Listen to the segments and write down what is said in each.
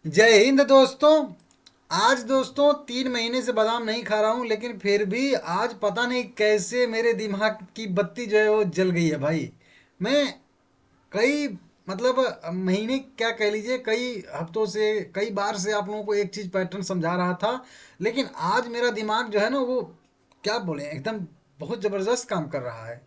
जय हिंद दोस्तों। आज दोस्तों 3 महीने से बादाम नहीं खा रहा हूँ, लेकिन फिर भी आज पता नहीं कैसे मेरे दिमाग की बत्ती जो है वो जल गई है भाई। मैं कई मतलब महीने क्या कह लीजिए, कई हफ्तों से, कई बार से आप लोगों को एक चीज पैटर्न समझा रहा था, लेकिन आज मेरा दिमाग जो है ना वो क्या बोले एकदम बहुत जबरदस्त काम कर रहा है।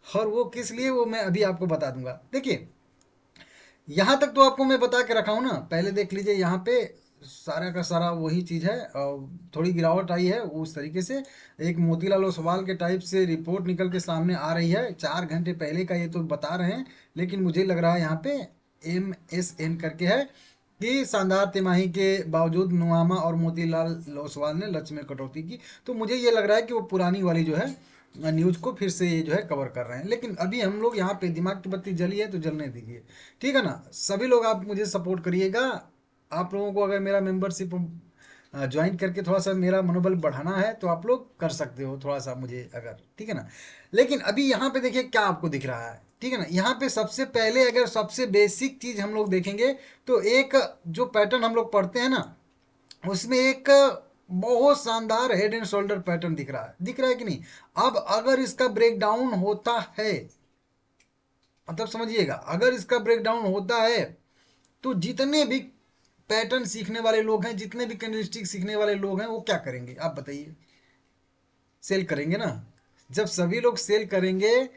और वो किस लिए, वो मैं अभी आपको बता दूंगा। देखिए, यहाँ तक तो आपको मैं बता के रखा हूँ ना। पहले देख लीजिए, यहाँ पे सारा का सारा वही चीज़ है। थोड़ी गिरावट आई है उस तरीके से। एक मोतीलाल ओसवाल के टाइप से रिपोर्ट निकल के सामने आ रही है 4 घंटे पहले का, ये तो बता रहे हैं। लेकिन मुझे लग रहा है यहाँ पे MSN करके है कि शानदार तिमाही के बावजूद नुआमा और मोतीलाल ओसवाल ने लक्ष्य में कटौती की। तो मुझे ये लग रहा है कि वो पुरानी वाली जो है न्यूज को फिर से ये जो है कवर कर रहे हैं। लेकिन अभी हम लोग यहाँ पे दिमाग की बत्ती जली है तो जलने दीजिए। ठीक है ना। सभी लोग आप मुझे सपोर्ट करिएगा। आप लोगों को अगर मेरा मेंबरशिप ज्वाइन करके थोड़ा सा मेरा मनोबल बढ़ाना है तो आप लोग कर सकते हो थोड़ा सा मुझे, अगर ठीक है ना। लेकिन अभी यहाँ पे देखिए क्या आपको दिख रहा है। ठीक है ना। यहाँ पे सबसे पहले अगर सबसे बेसिक चीज हम लोग देखेंगे तो एक जो पैटर्न हम लोग पढ़ते हैं ना, उसमें एक बहुत शानदार हेड एंड शोल्डर पैटर्न दिख रहा है कि नहीं। अब अगर इसका ब्रेक डाउन होता है, मतलब समझिएगा, अगर इसका ब्रेक डाउन होता है तो जितने भी पैटर्न सीखने वाले लोग हैं, जितने भी कैंडलस्टिक सीखने वाले लोग हैं, वो क्या करेंगे आप बताइए। सेल करेंगे ना। जब सभी लोग सेल करेंगे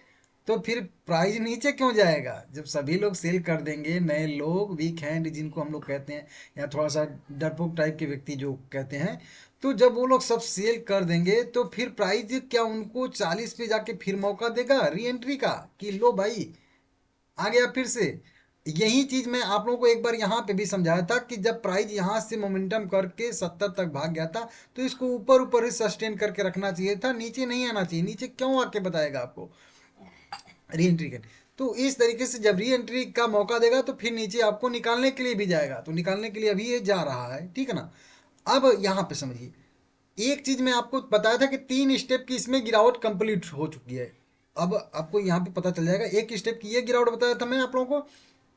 तो फिर प्राइस नीचे क्यों जाएगा। जब सभी लोग सेल कर देंगे, नए लोग, वीक हैंड जिनको हम लोग कहते हैं, या थोड़ा सा डरपोक टाइप के व्यक्ति जो कहते हैं, तो जब वो लोग सब सेल कर देंगे तो फिर प्राइस क्या उनको 40 पे जाके फिर मौका देगा री एंट्री का, कि लो भाई आ गया फिर से। यही चीज मैं आप लोगों को एक बार यहाँ पे भी समझाया था कि जब प्राइस यहाँ से मोमेंटम करके 70 तक भाग गया था तो इसको ऊपर ऊपर ही सस्टेन करके रखना चाहिए था, नीचे नहीं आना चाहिए। नीचे क्यों आके बताएगा आपको री एंट्री के। तो इस तरीके से जब री एंट्री का मौका देगा तो फिर नीचे आपको निकालने के लिए भी जाएगा, तो निकालने के लिए अभी ये जा रहा है। ठीक है ना। अब यहाँ पे समझिए, एक चीज मैं आपको बताया था कि 3 स्टेप की इसमें गिरावट कंप्लीट हो चुकी है। अब आपको यहाँ पे पता चल जाएगा, एक स्टेप की ये गिरावट बताया था मैं आप लोगों को,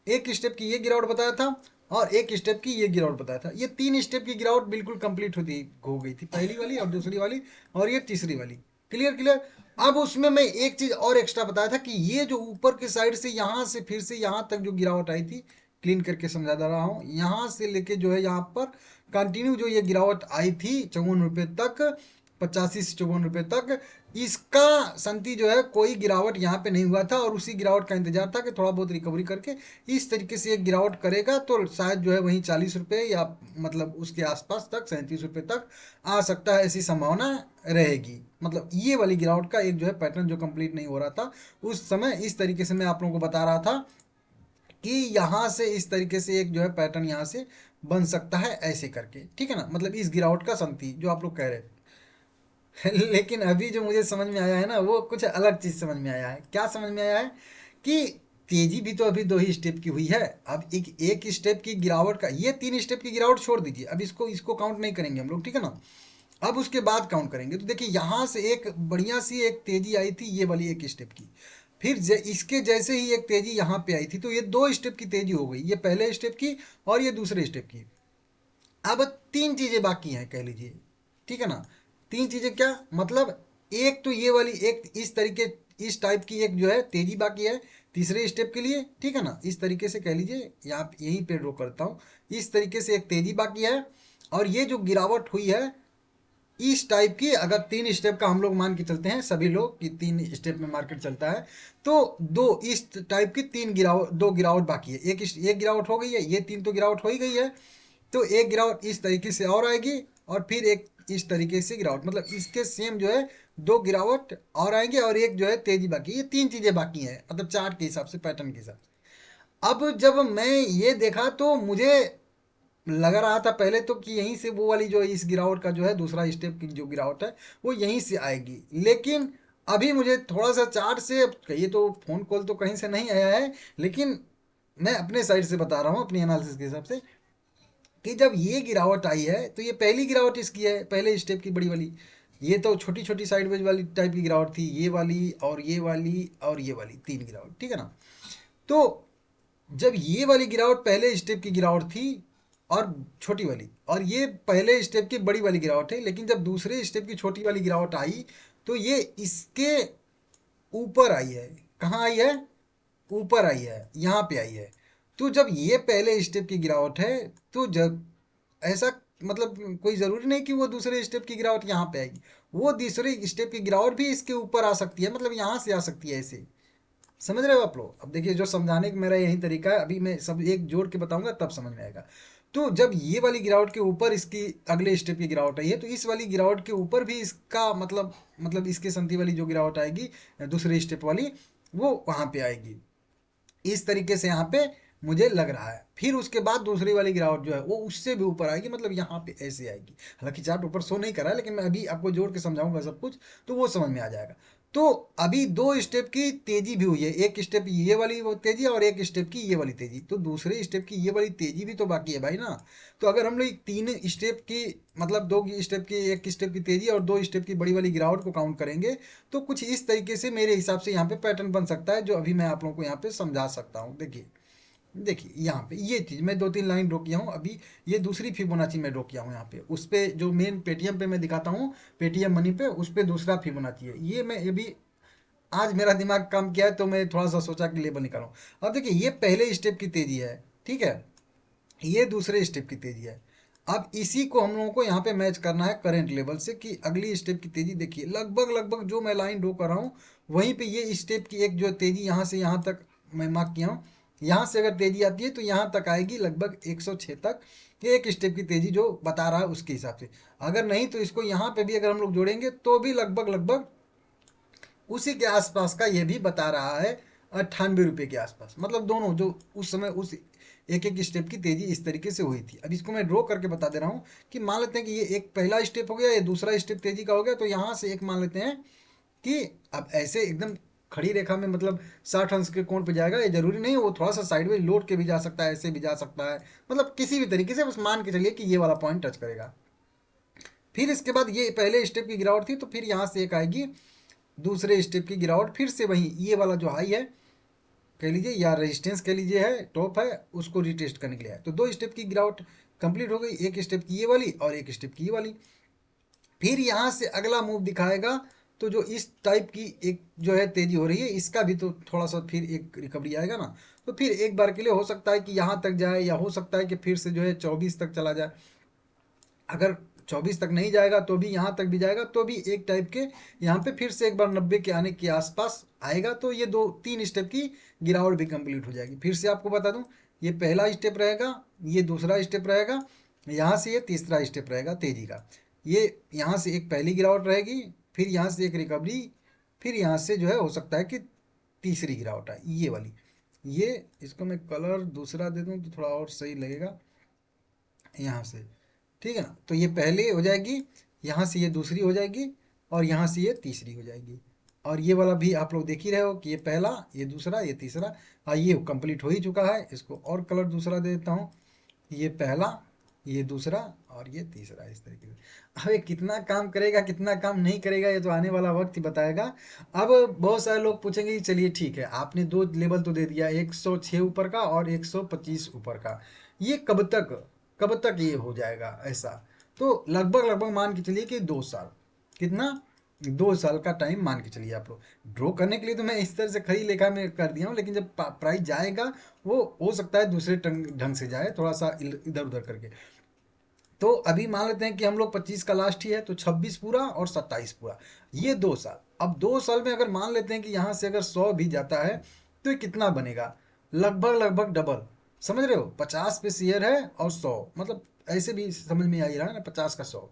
एक स्टेप की ये गिरावट बताया था, और एक स्टेप की ये गिरावट बताया था। ये 3 स्टेप की गिरावट बिल्कुल कंप्लीट होती हो गई थी, पहली वाली और दूसरी वाली और ये तीसरी वाली। Clear clear. अब उसमें मैं एक चीज और एक्स्ट्रा बताया था कि ये जो ऊपर की साइड से यहाँ से फिर से यहाँ तक जो गिरावट आई थी, क्लीन करके समझा दे रहा हूँ, यहाँ से लेके जो है यहाँ पर कंटिन्यू जो ये गिरावट आई थी 54 रुपये तक, 85 से 54 रुपये तक, इसका संति जो है कोई गिरावट यहाँ पे नहीं हुआ था, और उसी गिरावट का इंतजार था कि थोड़ा बहुत रिकवरी करके इस तरीके से एक गिरावट करेगा तो शायद जो है वहीं 40 रुपये या मतलब उसके आसपास तक 37 रुपये तक आ सकता है, ऐसी संभावना रहेगी। मतलब ये वाली गिरावट का एक जो है पैटर्न जो कंप्लीट नहीं हो रहा था उस समय, इस तरीके से मैं आप लोगों को बता रहा था कि यहाँ से इस तरीके से एक जो है पैटर्न यहाँ से बन सकता है ऐसे करके। ठीक है ना। मतलब इस गिरावट का संति जो आप लोग कह रहे थे। लेकिन अभी जो मुझे समझ में आया है ना, वो कुछ अलग चीज समझ में आया है। क्या समझ में आया है कि तेजी भी तो अभी 2 ही स्टेप की हुई है। अब एक एक स्टेप की गिरावट का, ये 3 स्टेप की गिरावट छोड़ दीजिए, अब इसको इसको काउंट नहीं करेंगे हम लोग। ठीक है ना। अब उसके बाद काउंट करेंगे तो देखिए, यहाँ से एक बढ़िया सी एक तेजी आई थी, ये वाली एक स्टेप की। फिर इसके जैसे ही एक तेजी यहाँ पे आई थी, तो ये 2 स्टेप की तेजी हो गई, ये पहले स्टेप की और ये दूसरे स्टेप की। अब 3 चीजें बाकी हैं कह लीजिए। ठीक है ना। 3 चीजें क्या मतलब, एक तो ये वाली एक इस तरीके, इस टाइप की एक जो है तेजी बाकी है तीसरे स्टेप के लिए। ठीक है ना। इस तरीके से कह लीजिए, यहाँ यहीं पे ड्रॉ करता हूँ, इस तरीके से एक तेजी बाकी है। और ये जो गिरावट हुई है इस टाइप की, अगर 3 स्टेप का हम लोग मान के चलते हैं सभी लोग कि 3 स्टेप में मार्केट चलता है, तो दो इस टाइप की 3 गिरावट, 2 गिरावट बाकी है। एक गिरावट हो गई है, ये 3 तो गिरावट हो ही गई है। तो एक गिरावट इस तरीके से और आएगी, और फिर एक इस तरीके से गिरावट, मतलब इसके सेम जो है 2 गिरावट और आएंगे, और एक जो है तेजी बाकी। ये 3 चीजें बाकी हैं, मतलब चार्ट के हिसाब से, पैटर्न के हिसाब से। अब जब मैं ये देखा तो मुझे लग रहा था पहले तो कि यहीं से वो वाली जो इस गिरावट का जो है दूसरा स्टेप की जो गिरावट है वो यहीं से आएगी। लेकिन अभी मुझे थोड़ा सा चार्ट से, ये तो फोन कॉल तो कहीं से नहीं आया है, लेकिन मैं अपने साइड से बता रहा हूँ अपनी एनालिसिस के हिसाब से, कि जब ये गिरावट आई है तो ये पहली गिरावट इसकी है, पहले स्टेप की बड़ी वाली। ये तो छोटी छोटी साइडवेज वाली टाइप की गिरावट थी, ये वाली और ये वाली और ये वाली 3 गिरावट। ठीक है ना। तो जब ये वाली गिरावट पहले स्टेप की गिरावट थी, और छोटी वाली, और ये पहले स्टेप की बड़ी वाली गिरावट है, लेकिन जब दूसरे स्टेप की छोटी वाली गिरावट आई तो ये इसके ऊपर आई है। कहाँ आई है? ऊपर आई है, यहाँ पे आई है। तो जब ये पहले स्टेप की गिरावट है, तो जब ऐसा मतलब कोई ज़रूरी नहीं कि वो दूसरे स्टेप की गिरावट यहाँ पे आएगी, वो दूसरे स्टेप की गिरावट भी इसके ऊपर आ सकती है, मतलब यहाँ से आ सकती है ऐसे। समझ रहे हो आप लोग? अब देखिए, जो समझाने का मेरा यही तरीका है, अभी मैं सब एक जोड़ के बताऊंगा तब समझ में आएगा। तो जब ये वाली गिरावट के ऊपर इसकी अगले स्टेप की गिरावट आई है, तो इस वाली गिरावट के ऊपर भी इसका मतलब इसके संति वाली जो गिरावट आएगी दूसरे स्टेप वाली, वो वहां पे आएगी। इस तरीके से यहाँ पे मुझे लग रहा है। फिर उसके बाद दूसरी वाली गिरावट जो है वो उससे भी ऊपर आएगी, मतलब यहाँ पे ऐसे आएगी। हालांकि चार्ट ऊपर शो नहीं कर रहा है, लेकिन मैं अभी आपको जोड़ के समझाऊंगा सब कुछ, तो वो समझ में आ जाएगा। तो अभी दो स्टेप की तेजी भी हुई है, एक स्टेप ये वाली वो तेजी और एक स्टेप की ये वाली तेजी, तो दूसरे स्टेप की ये वाली तेजी भी तो बाकी है भाई ना। तो अगर हम लोग तीन स्टेप की मतलब दो स्टेप की, एक स्टेप की तेजी और दो स्टेप की बड़ी वाली गिरावट को काउंट करेंगे, तो कुछ इस तरीके से मेरे हिसाब से यहाँ पे पैटर्न बन सकता है, जो अभी मैं आप लोगों को यहाँ पे समझा सकता हूँ। देखिए, देखिए यहाँ पे ये चीज़ मैं दो तीन लाइन ड्रॉ किया हूँ अभी। ये दूसरी फिबोनाची मैं ड्रॉ किया हूँ यहाँ पे, उस पे जो मेन पेटीएम पे मैं दिखाता हूँ, पेटीएम मनी पे, उस पे दूसरा फिबोनाची है। ये मैं ये भी आज मेरा दिमाग काम किया है, तो मैं थोड़ा सा सोचा कि लेबल निकालूं। अब देखिए, ये पहले स्टेप की तेजी है, ठीक है, ये दूसरे स्टेप की तेजी है। अब इसी को हम लोगों को यहाँ पे मैच करना है करंट लेवल से, कि अगली स्टेप की तेजी देखिए लगभग लगभग जो मैं लाइन ड्रॉ कर रहा हूँ, वहीं पे ये स्टेप की एक जो तेजी यहाँ से यहाँ तक मैं मार्क किया हूँ, यहाँ से अगर तेजी आती है तो यहाँ तक आएगी लगभग 106 तक। ये एक स्टेप की तेजी जो बता रहा है उसके हिसाब से। अगर नहीं तो इसको यहाँ पे भी अगर हम लोग जोड़ेंगे तो भी लगभग लगभग उसी के आसपास का ये भी बता रहा है, 98 रुपये के आसपास। मतलब दोनों जो उस समय उस एक एक स्टेप की तेजी इस तरीके से हुई थी। अब इसको मैं ड्रॉ करके बता दे रहा हूँ कि मान लेते हैं कि ये एक पहला स्टेप हो गया, ये दूसरा स्टेप तेजी का हो गया, तो यहाँ से एक मान लेते हैं कि अब ऐसे एकदम खड़ी रेखा में मतलब 60 अंश के कोण पे जाएगा, ये जरूरी नहीं है, वो थोड़ा सा साइडवेज लौट के भी जा सकता है, ऐसे भी जा सकता है, मतलब किसी भी तरीके से बस मान के चलिए कि ये वाला पॉइंट टच करेगा। फिर इसके बाद ये पहले स्टेप की गिरावट थी, तो फिर यहाँ से एक आएगी दूसरे स्टेप की गिरावट, फिर से वही ये वाला जो हाई है कह लीजिए या रेजिस्टेंस कह लीजिए है, टॉप है, उसको रिटेस्ट करने के लिए है। तो दो स्टेप की गिरावट कंप्लीट हो गई, एक स्टेप की ये वाली और एक स्टेप की ये वाली। फिर यहाँ से अगला मूव दिखाएगा, तो जो इस टाइप की एक जो है तेजी हो रही है, इसका भी तो थोड़ा सा फिर एक रिकवरी आएगा ना। तो फिर एक बार के लिए हो सकता है कि यहाँ तक जाए, या हो सकता है कि फिर से जो है 24 तक चला जाए। अगर 24 तक नहीं जाएगा तो भी यहाँ तक भी जाएगा, तो भी एक टाइप के यहाँ पे फिर से एक बार 90 के आने के आसपास आएगा, तो ये दो तीन स्टेप की गिरावट भी कंप्लीट हो जाएगी। फिर से आपको बता दूं, ये पहला स्टेप रहेगा, ये दूसरा स्टेप रहेगा, यहाँ से ये तीसरा स्टेप रहेगा तेजी का। ये यहाँ से एक पहली गिरावट रहेगी, फिर यहाँ से एक रिकवरी, फिर यहाँ से जो है हो सकता है कि तीसरी गिरावट आए, ये वाली। ये इसको मैं कलर दूसरा दे दूँ तो थोड़ा और सही लगेगा यहाँ से, ठीक है ना। तो ये पहले हो जाएगी, यहाँ से ये दूसरी हो जाएगी, और यहाँ से ये तीसरी हो जाएगी। और ये वाला भी आप लोग देख ही रहे हो कि ये पहला, ये दूसरा, ये तीसरा। हाँ, ये कंप्लीट हो ही चुका है। इसको और कलर दूसरा दे देता हूँ, ये पहला, ये दूसरा और ये तीसरा, इस तरीके से। अब ये कितना काम करेगा कितना काम नहीं करेगा, ये तो आने वाला वक्त ही बताएगा। अब बहुत सारे लोग पूछेंगे कि चलिए ठीक है, आपने दो लेवल तो दे दिया, 106 ऊपर का और 125 ऊपर का, ये कब तक ये हो जाएगा ऐसा? तो लगभग लगभग मान के चलिए कि 2 साल। कितना? 2 साल का टाइम मान के चलिए आप लोग। ड्रॉ करने के लिए तो मैं इस तरह से खड़ी लेखा में कर दिया हूँ, लेकिन जब प्राइस जाएगा वो हो सकता है दूसरे ढंग से जाए, थोड़ा सा इधर उधर करके। तो अभी मान लेते हैं कि हम लोग 25 का लास्ट ही है, तो 26 पूरा और 27 पूरा, ये 2 साल। अब 2 साल में अगर मान लेते हैं कि यहाँ से अगर 100 भी जाता है, तो ये कितना बनेगा? लगभग लगभग डबल। समझ रहे हो? 50 पे शेयर है और 100, मतलब ऐसे भी समझ में आ ही रहा है ना, 50 का 100।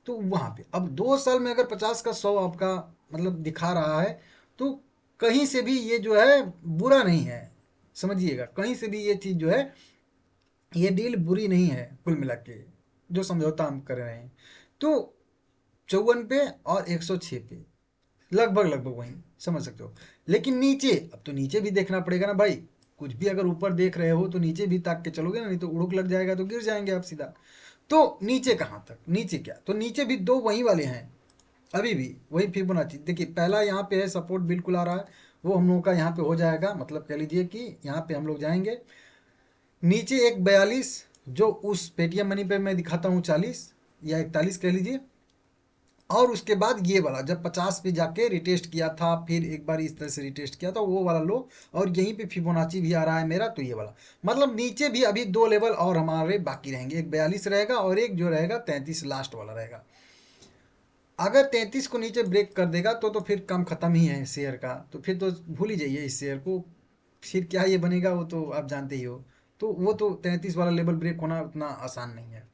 तो वहां पे अब 2 साल में अगर 50 का 100 आपका मतलब दिखा रहा है, तो कहीं से भी ये जो है बुरा नहीं है। समझिएगा, कहीं से भी ये चीज जो है, ये डील बुरी नहीं है कुल मिला के, जो समझौता हम कर रहे हैं। तो 54 पे और 106 पे लगभग लगभग वहीं, समझ सकते हो। लेकिन नीचे, अब तो नीचे भी देखना पड़ेगा ना भाई। कुछ भी अगर ऊपर देख रहे हो तो नीचे भी ताक के चलोगे ना, नहीं तो उड़ुक लग जाएगा तो गिर जाएंगे आप सीधा। तो नीचे कहाँ तक? नीचे क्या, तो नीचे भी दो वही वाले हैं, अभी भी वही फिबोनाची। देखिए पहला यहाँ पे है सपोर्ट बिल्कुल आ रहा है, वो हम लोगों का यहाँ पे हो जाएगा, मतलब कह लीजिए कि यहाँ पे हम लोग जाएंगे नीचे एक 42, जो उस पेटीएम मनी पे मैं दिखाता हूँ 40 या 41 कह लीजिए, और उसके बाद ये वाला जब 50 पे जाके रिटेस्ट किया था, फिर एक बार इस तरह से रिटेस्ट किया था, वो वाला लो। और यहीं पे फिबोनाची भी आ रहा है मेरा, तो ये वाला मतलब नीचे भी अभी दो लेवल और हमारे बाकी रहेंगे, एक 42 रहेगा और एक जो रहेगा 33 लास्ट वाला रहेगा। अगर 33 को नीचे ब्रेक कर देगा तो फिर काम खत्म ही है शेयर का, तो फिर तो भूल ही जाइए इस शेयर को। फिर क्या ये बनेगा वो तो आप जानते ही हो। तो वो तो 33 वाला लेवल ब्रेक होना उतना आसान नहीं है।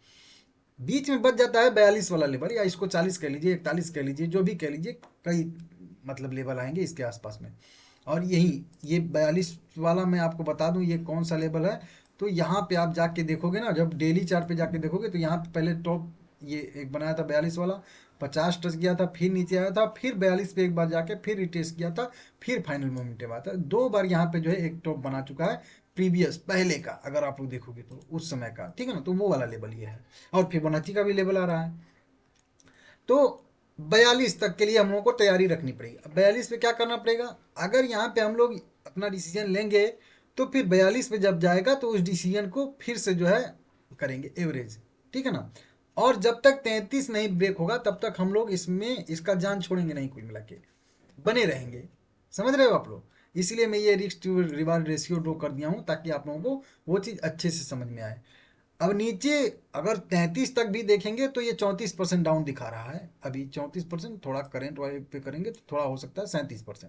बीच में बच जाता है 42 वाला लेवल, या इसको 40 कह लीजिए, 41 कह लीजिए, जो भी कह लीजिए, कई मतलब लेवल आएंगे इसके आसपास में। और यही ये 42 वाला मैं आपको बता दूं ये कौन सा लेवल है। तो यहाँ पे आप जाके देखोगे ना, जब डेली चार्ट पे जाके देखोगे तो यहाँ पे पहले टॉप ये एक बनाया था 42 वाला, 50 टच किया था, फिर नीचे आया था, फिर 42 पे एक बार जाके फिर रिटेस्ट किया था, फिर फाइनल मोमेंटम आया था। दो बार यहाँ पे जो है एक टॉप बना चुका है प्रीवियस पहले का, अगर आप लोग देखोगे तो उस समय का, ठीक है ना। तो वो वाला लेवल ये है, और फिबोनाची का भी लेवल आ रहा है। तो 42 तक के लिए हम लोगों को तैयारी रखनी पड़ेगी। अब 42 पे क्या करना पड़ेगा, अगर यहाँ पे हम लोग अपना डिसीजन लेंगे तो फिर 42 पे जब जाएगा तो उस डिसीजन को फिर से जो है करेंगे एवरेज, ठीक है ना। और जब तक 33 नहीं ब्रेक होगा तब तक हम लोग इसमें इसका जान छोड़ेंगे नहीं, कुल मिला के बने रहेंगे। समझ रहे हो आप लोग, इसलिए मैं ये risk to reward ratio draw कर दिया हूँ ताकि आप लोगों को वो चीज़ अच्छे से समझ में आए। अब नीचे अगर 33 तक भी देखेंगे तो ये 34% डाउन दिखा रहा है अभी, 34%, थोड़ा करंट वाले पे करेंगे तो थोड़ा हो सकता है 37%,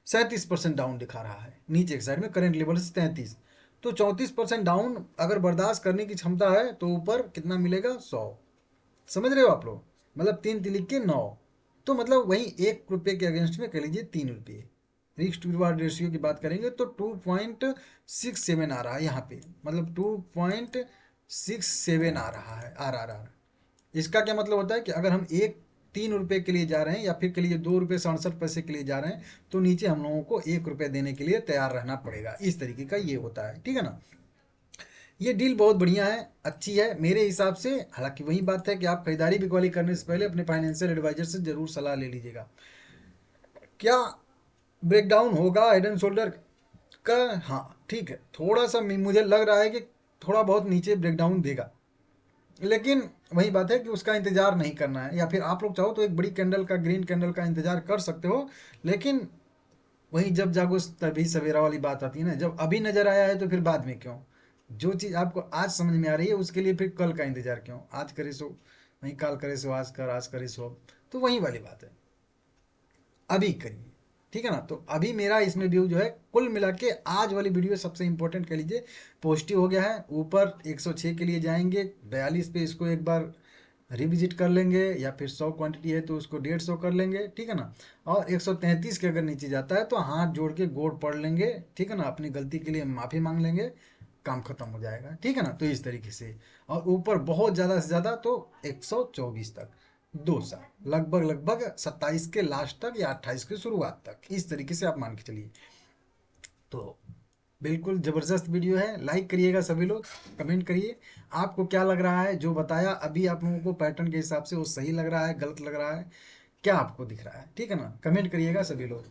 37% डाउन दिखा रहा है नीचे की साइड में, करंट लेवल से 33। तो 34% डाउन अगर बर्दाश्त करने की क्षमता है तो ऊपर कितना मिलेगा, 100। समझ रहे हो आप लोग, मतलब 3 3 लिख के 9, तो मतलब वही 1 रुपये के अगेंस्ट में कह लीजिए 3 रुपये। रिस्क टू रिवार्ड रेशियो की बात करेंगे तो 2.67 आ रहा है यहाँ पे, मतलब 2.67 आ रहा है RRR। इसका क्या मतलब होता है कि अगर हम 3 रुपये के लिए जा रहे हैं या फिर के लिए 2 रुपये 67 पैसे के लिए जा रहे हैं, तो नीचे हम लोगों को 1 रुपये देने के लिए तैयार रहना पड़ेगा। इस तरीके का ये होता है, ठीक है ना। ये डील बहुत बढ़िया है, अच्छी है मेरे हिसाब से। हालांकि वही बात है कि आप खरीदारी बिकवाली करने से पहले अपने फाइनेंशियल एडवाइजर से जरूर सलाह ले लीजिएगा। क्या ब्रेकडाउन होगा हेड एंड शोल्डर का? हाँ ठीक है, थोड़ा सा मुझे लग रहा है कि थोड़ा बहुत नीचे ब्रेकडाउन देगा, लेकिन वही बात है कि उसका इंतजार नहीं करना है। या फिर आप लोग चाहो तो एक बड़ी कैंडल का, ग्रीन कैंडल का इंतजार कर सकते हो, लेकिन वही जब जागो तभी सवेरा वाली बात आती है ना, जब अभी नजर आया है तो फिर बाद में क्यों। जो चीज़ आपको आज समझ में आ रही है उसके लिए फिर कल का इंतजार क्यों, आज करे सो वही, काल करे सो आज कर, आज करे सो अब। तो वही वाली बात है, अभी करिए, ठीक है ना। तो अभी मेरा इसमें व्यू जो है कुल मिला के आज वाली वीडियो सबसे इंपॉर्टेंट कह लीजिए पॉजिटिव हो गया है। ऊपर 106 के लिए जाएंगे, 42 पे इसको एक बार रिविजिट कर लेंगे, या फिर 100 क्वांटिटी है तो उसको 150 कर लेंगे, ठीक है ना। और 133 के अगर नीचे जाता है तो हाथ जोड़ के गोड़ पढ़ लेंगे, ठीक है ना, अपनी गलती के लिए माफ़ी मांग लेंगे, काम खत्म हो जाएगा, ठीक है ना। तो इस तरीके से, और ऊपर बहुत ज़्यादा से ज़्यादा तो 124 तक, 2 साल लगभग लगभग 27 के लास्ट तक या 28 की शुरुआत तक, इस तरीके से आप मान के चलिए। तो बिल्कुल ज़बरदस्त वीडियो है, लाइक करिएगा सभी लोग, कमेंट करिए आपको क्या लग रहा है, जो बताया अभी आप लोगों को पैटर्न के हिसाब से वो सही लग रहा है, गलत लग रहा है, क्या आपको दिख रहा है, ठीक है ना। कमेंट करिएगा सभी लोग।